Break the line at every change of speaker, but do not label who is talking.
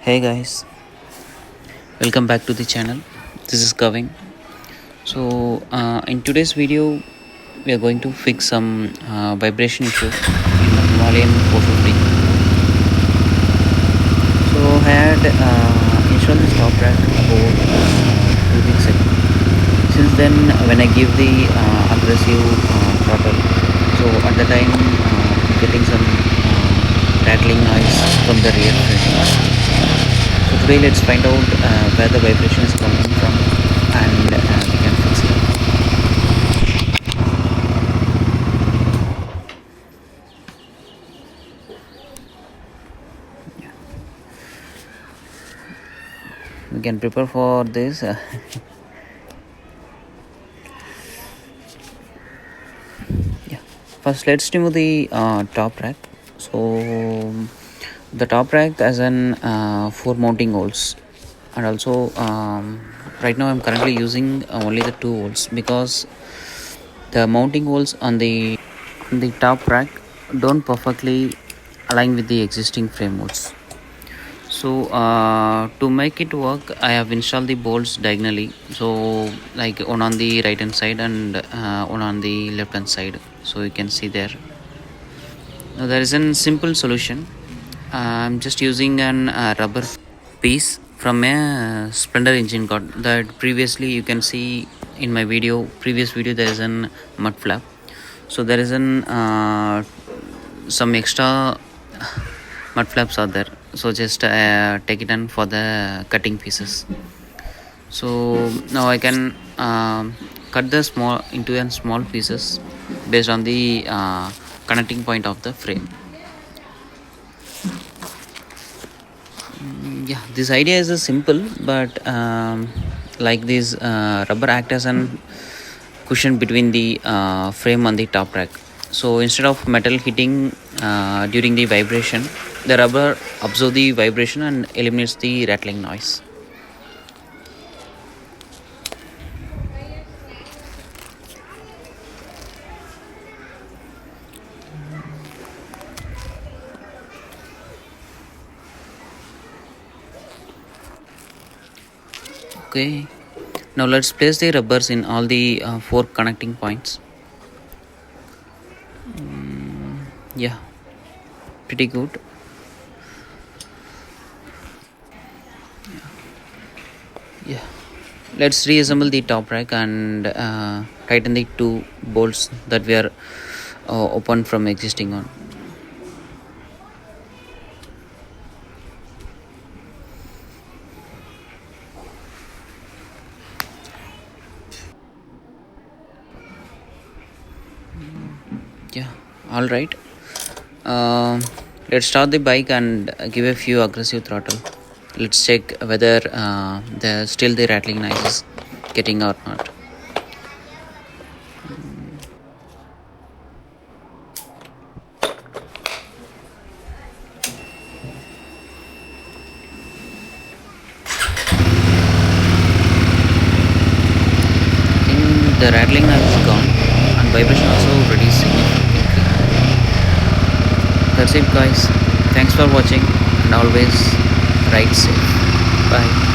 Hey guys, welcome back to the channel. This is Kavin. In today's video, we are going to fix some vibration issue in the Himalayan 450. So, I had installed this top rack about 2 weeks ago. Since then, when I give the aggressive throttle, so at the time, getting some rattling noise from the rear frame. So today let's find out where the vibration is coming from and we can fix it. We can prepare for this. Yeah. First let's remove the top rack. So the top rack has an 4 mounting holes, and also right now I'm currently using only the 2 holes because the mounting holes on the top rack don't perfectly align with the existing frame holes. So to make it work, I have installed the bolts diagonally, so like one on the right hand side and one on the left hand side, so you can see there. Now there is a simple solution. I'm just using an rubber piece from a Splendor engine guard that previously you can see in my previous video. There is an mud flap, so there is an some extra mud flaps are there, so just take it in for the cutting pieces. So now I can cut the small into a small pieces based on the connecting point of the frame. Yeah, this idea is simple, but like this rubber act as an cushion between the frame and the top rack. So instead of metal hitting during the vibration, the rubber absorbs the vibration and eliminates the rattling noise. Okay, now let's place the rubbers in all the 4 connecting points. Yeah, pretty good. Yeah, let's reassemble the top rack and tighten the 2 bolts that we are open from existing one. Yeah, all right. Let's start the bike and give a few aggressive throttle. Let's check whether still the rattling noise is getting or not. I think the rattling noise is gone and vibration also reduced significantly. That's it guys. Thanks for watching and always ride safe. Bye.